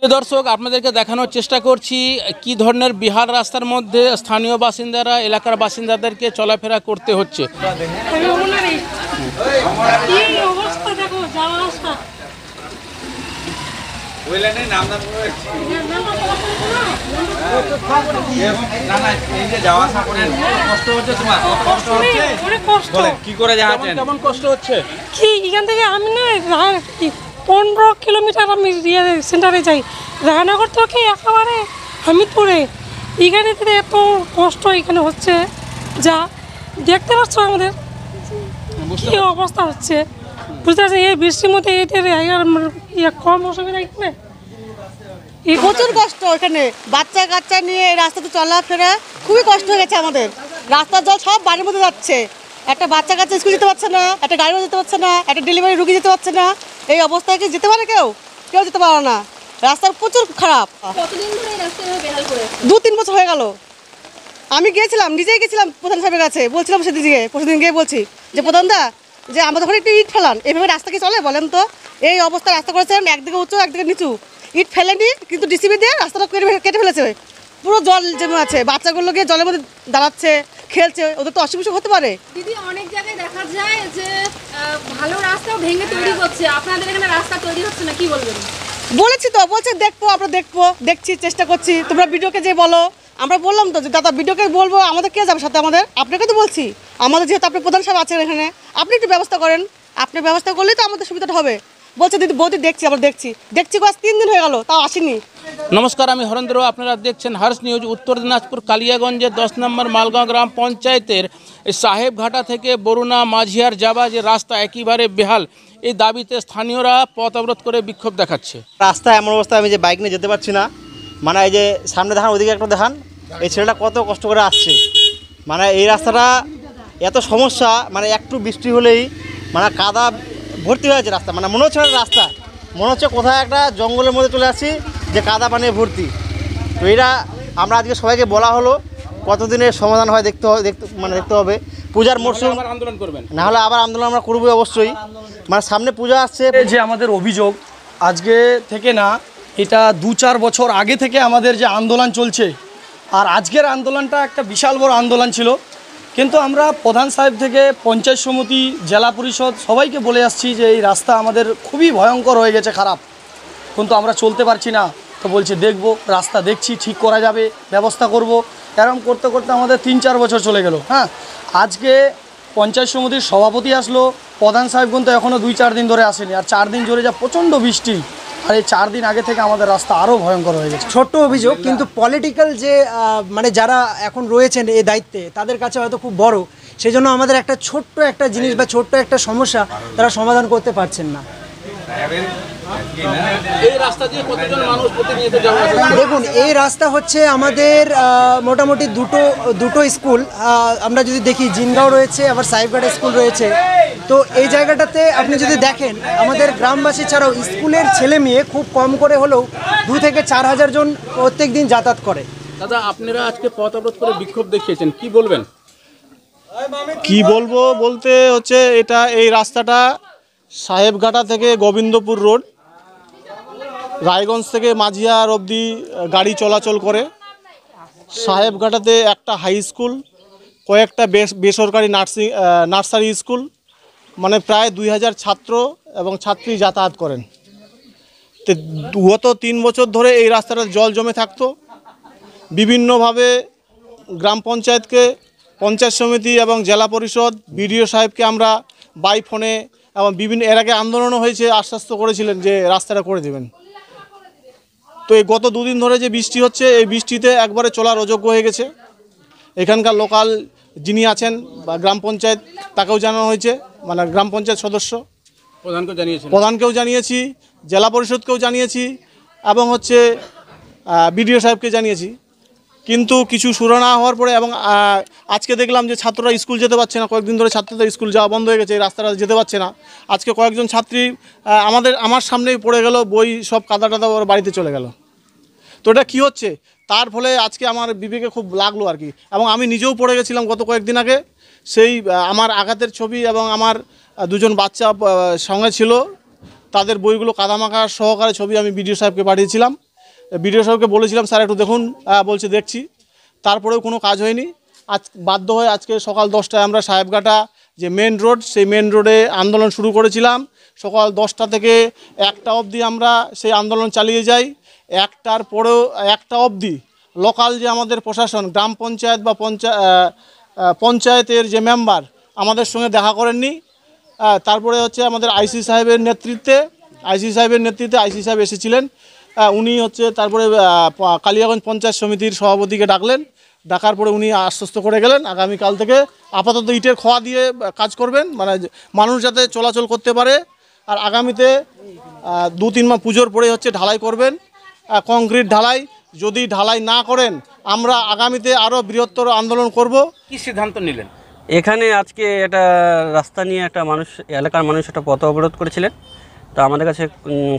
প্রিয় দর্শক, আপনাদেরকে দেখানোর চেষ্টা করছি কি ধরনের বিহার রাস্তার মধ্যে স্থানীয় বাসিন্দারা এলাকার বাসিন্দাদেরকে চলাফেরা করতে হচ্ছে। কেমন কষ্ট হচ্ছে? কি এখান থেকে আমি না 15 কিলোমিটার আমি সেন্টারে যাই, রায়নগর থেকে একেবারে হামিদপুরে। এখানে এত কষ্ট এখানে হচ্ছে, যা দেখতে পাচ্ছ আমাদের কি অবস্থা হচ্ছে, বুঝতে পারছি। এই বৃষ্টির মধ্যে এদের কম অসুবিধা এখানে প্রচুর কষ্ট। এখানে বাচ্চা কাচ্চা নিয়ে রাস্তাতে চলাফেরা খুবই কষ্ট হয়ে গেছে আমাদের। রাস্তার জল সব বাড়ির মধ্যে যাচ্ছে। একটা বাচ্চা কাচ্চা স্কুল যেতে পারছে না, একটা গাড়িও যেতে পারছে না, একটা ডেলিভারি রুগী যেতে পারছে না। এই অবস্থায় কি যেতে পারে কেউ? কেউ যেতে পারে না। রাস্তার প্রচুর খারাপ। 2-3 বছর হয়ে গেল। আমি গিয়েছিলাম, নিজেই গেছিলাম প্রধান সাহেবের কাছে, বলছিলাম সেদিকে প্রতিদিন গিয়ে বলছি যে প্রধানদা, যে আমাদের ঘরে একটু ইট ফেলান, এভাবে রাস্তা কি চলে বলেন তো? এই অবস্থা রাস্তা করেছেন, একদিকে উঁচু একদিকে নিচু, ইট ফেলেনি কিন্তু ডিসিবি দিয়ে রাস্তাটা কেটে ফেলেছে। পুরো জল জমে আছে, বাচ্চাগুলো গিয়ে জলের মধ্যে দাঁড়াচ্ছে, খেলছে, ওদের তো অসুবিধা হতে পারে। দিদি, অনেক জায়গায় দেখা যায় যে ভালো রাস্তাও ভেঙে তৈরি হচ্ছে, আপনাদের এখানে রাস্তা তৈরি হচ্ছে না, কি বলবেন? বলেছি তো, বলছে দেখবো, আমরা দেখছি, চেষ্টা করছি। তোমরা ভিডিওকে যে বলো, আমরা বললাম তো যে দাদা ভিডিওকে বলবো, আমাদের কে যাবে সাথে? আমাদের আপনাকে তো বলছি, আমাদের যেহেতু আপনি প্রধান সাহেব আছেন এখানে, আপনি একটু ব্যবস্থা করেন। আপনি ব্যবস্থা করলেই তো আমাদের সুবিধাটা হবে। বলছে দিদি বৌদি দেখছি, আমরা দেখছি 3 দিন হয়ে গেল, তাও আসেনি। নমস্কার, আমি হরেন্দ্র। আপনারা দেখছেন হর্ষ নিউজ। উত্তর দিনাজপুর কালিয়াগঞ্জের 10 নম্বর মালগাঁও গ্রাম পঞ্চায়েতের সাহেবঘাটা থেকে বরুণা মাঝিয়ার যাওয়া যে রাস্তা একেবারে বেহাল, এই দাবিতে স্থানীয়রা পথ অবরোধ করে বিক্ষোভ দেখাচ্ছে। রাস্তা এমন অবস্থা, আমি যে বাইক নিয়ে যেতে পারছি না। মানে এই যে সামনে দেখান, ওইদিকে একটা দেখান, এই ছেলেটা কত কষ্ট করে আসছে। মানে এই রাস্তাটা এত সমস্যা, মানে একটু বৃষ্টি হলেই মানে কাদা ভর্তি হয়ে আছে রাস্তা। মানে মনে হচ্ছে রাস্তা, মনে হচ্ছে কোথায় একটা জঙ্গলের মধ্যে চলে আসছি, যে কাদা পানি ভর্তি। তো এটা আমরা আজকে সবাইকে বলা হলো, কতদিনের সমাধান হয় দেখতে হবে। পূজার মরশুম, আন্দোলন করবেন না হলে আবার আন্দোলন আমরা করবো অবশ্যই। মানে সামনে পূজা আসছে। যে আমাদের অভিযোগ আজকে থেকে না, এটা 2-4 বছর আগে থেকে আমাদের যে আন্দোলন চলছে, আর আজকের আন্দোলনটা একটা বিশাল বড় আন্দোলন ছিল। কিন্তু আমরা প্রধান সাহেব থেকে পঞ্চায়েত সমিতি, জেলা পরিষদ সবাইকে বলে আসছি যে এই রাস্তা আমাদের খুবই ভয়ঙ্কর হয়ে গেছে, খারাপ, কিন্তু আমরা চলতে পারছি না। তো বলছে দেখব, রাস্তা দেখছি, ঠিক করা যাবে, ব্যবস্থা করব। এরকম করতে করতে আমাদের 3-4 বছর চলে গেল। হ্যাঁ, আজকে পঞ্চায়েত সমিতির সভাপতি আসলো, প্রধান সাহেব কিন্তু এখনও 2-4 দিন ধরে আসেনি। আর 4 দিন ধরে যা প্রচণ্ড বৃষ্টি, আর এই 4 দিন আগে থেকে আমাদের রাস্তা আরও ভয়ঙ্কর হয়ে গেছে। ছোট্ট অভিযোগ, কিন্তু পলিটিক্যাল যে মানে যারা এখন রয়েছেন এই দায়িত্বে, তাদের কাছে হয়তো খুব বড়। সেই জন্য আমাদের একটা ছোট্ট একটা জিনিস বা ছোট্ট একটা সমস্যা তারা সমাধান করতে পারছেন না। দেখুন, এই রাস্তা হচ্ছে আমাদের মোটামুটি দুটো স্কুল। আমরা যদি দেখি, জিনগাঁও রয়েছে, আবার সাহেবঘাটা স্কুল রয়েছে। তো এই জায়গাটাতে আপনি যদি দেখেন, আমাদের গ্রামবাসী ছাড়াও স্কুলের ছেলে মেয়ে খুব কম করে হলেও 2 থেকে 4 হাজার জন প্রত্যেক দিন যাতায়াত করে। দাদা, আপনারা আজকে পথ অবরোধ করে বিক্ষোভ দেখিয়েছেন, কি বলবেন? কি বলবো বলতে হচ্ছে, এই রাস্তাটা সাহেবঘাটা থেকে গোবিন্দপুর রোড, রায়গঞ্জ থেকে মাঝিয়ার অবধি গাড়ি চলাচল করে। সাহেবঘাটাতে একটা হাই স্কুল, কয়েকটা বেসরকারি নার্সারি স্কুল, মানে প্রায় 2000 ছাত্র এবং ছাত্রী যাতায়াত করেন। তো গত 3 বছর ধরে এই রাস্তাটা জল জমে থাকতো। বিভিন্নভাবে গ্রাম পঞ্চায়েতকে, পঞ্চায়েত সমিতি এবং জেলা পরিষদ, বিডিও সাহেবকে আমরা বাই ফোনে এবং এর আগে আন্দোলনও হয়েছে, আশ্বস্ত করেছিলেন যে রাস্তাটা করে দেবেন। তো এই গত 2 দিন ধরে যে বৃষ্টি হচ্ছে, এই বৃষ্টিতে একবারে চলার অযোগ্য হয়ে গেছে। এখানকার লোকাল যিনি আছেন বা গ্রাম পঞ্চায়েত, তাকেও জানানো হয়েছে, মানে গ্রাম পঞ্চায়েত সদস্য প্রধানকেও জানিয়েছি, জেলা পরিষদকেও জানিয়েছি এবং বিডিও সাহেবকে জানিয়েছি। কিন্তু কিছু সুরা না হওয়ার পরে, এবং আজকে দেখলাম যে ছাত্ররা স্কুল যেতে পারছে না। কয়েকদিন ধরে ছাত্রদের স্কুল যাওয়া বন্ধ হয়ে গেছে, এই রাস্তাটা যেতে পারছে না। আজকে কয়েকজন ছাত্রী আমার সামনেই পড়ে গেল, বই সব কাদা টাদা ওর বাড়িতে চলে গেল। তো এটা কী হচ্ছে, তার ফলে আজকে আমার বিবেকে খুব লাগলো আর কি। এবং আমি নিজেও পড়ে গেছিলাম গত কয়েকদিন আগে। সেই আমার আঘাতের ছবি এবং আমার 2জন বাচ্চা সঙ্গে ছিল, তাদের বইগুলো কাদামাখা সহকারে ছবি আমি বিডিও সাহেবকে পাঠিয়েছিলাম। বিডিও সাহেবকে বলেছিলাম স্যার একটু দেখুন, বলছে দেখছি, তারপরেও কোনো কাজ হয়নি। আজ বাধ্য হয়ে আজকে সকাল 10টায় আমরা সাহেবঘাটা যে মেন রোড, সেই মেন রোডে আন্দোলন শুরু করেছিলাম। সকাল 10টা থেকে 1টা অবধি আমরা সেই আন্দোলন চালিয়ে যাই। 1টার পরেও 1টা অবধি লোকাল যে আমাদের প্রশাসন, গ্রাম পঞ্চায়েত বা পঞ্চায়েতের যে মেম্বার আমাদের সঙ্গে দেখা করেননি। তারপরে হচ্ছে আমাদের আইসি সাহেবের নেতৃত্বে আইসি সাহেব এসেছিলেন। উনি হচ্ছে তারপরে কালিয়াগঞ্জ পঞ্চায়েত সমিতির সভাপতিকে ডাকলেন। ডাকার পরে উনি আশ্বস্ত করে গেলেন আগামীকাল থেকে আপাতত ইটের খোয়া দিয়ে কাজ করবেন, মানে মানুষ যাতে চলাচল করতে পারে। আর আগামীতে 2-3 মাস পুজোর পরে হচ্ছে ঢালাই করবেন, কংক্রিট ঢালাই। যদি ঢালাই না করেন আমরা আগামীতে আরও বৃহত্তর আন্দোলন করব। কি সিদ্ধান্ত নিলেন? এখানে আজকে একটা রাস্তা নিয়ে একটা মানুষ, এলাকার মানুষ একটা পথ অবরোধ করেছিলেন। তো আমাদের কাছে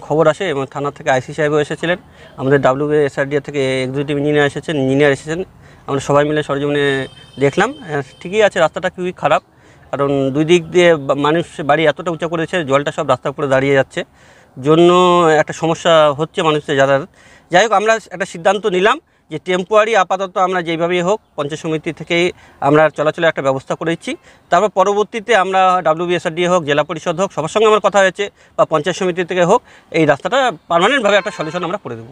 খবর আসে এবং থানা থেকে আইসি সাহেবও এসেছিলেন, আমাদের WSRDA থেকে এক্সিকিউটিভ ইঞ্জিনিয়ার এসেছেন। আমরা সবাই মিলে সরজমিনে দেখলাম, ঠিকই আছে, রাস্তাটা খুবই খারাপ। কারণ দুই দিক দিয়ে মানুষ বাড়ি এতটা উঁচা করেছে, জলটা সব রাস্তার উপরে দাঁড়িয়ে যাচ্ছে, জন্য একটা সমস্যা হচ্ছে মানুষের যাতায়াত। যাই হোক, আমরা একটা সিদ্ধান্ত নিলাম যে টেম্পোরারি আপাতত আমরা যেইভাবেই হোক পঞ্চায়েত সমিতি থেকেই আমরা চলাচলের একটা ব্যবস্থা করেছি। তারপর পরবর্তীতে আমরা WSRDA হোক, জেলা পরিষদ হোক, সবার সঙ্গে আমার কথা হয়েছে, বা পঞ্চায়েত সমিতি থেকে হোক, এই রাস্তাটা পার্মানেন্টভাবে একটা সলিউশন আমরা করে দেবো।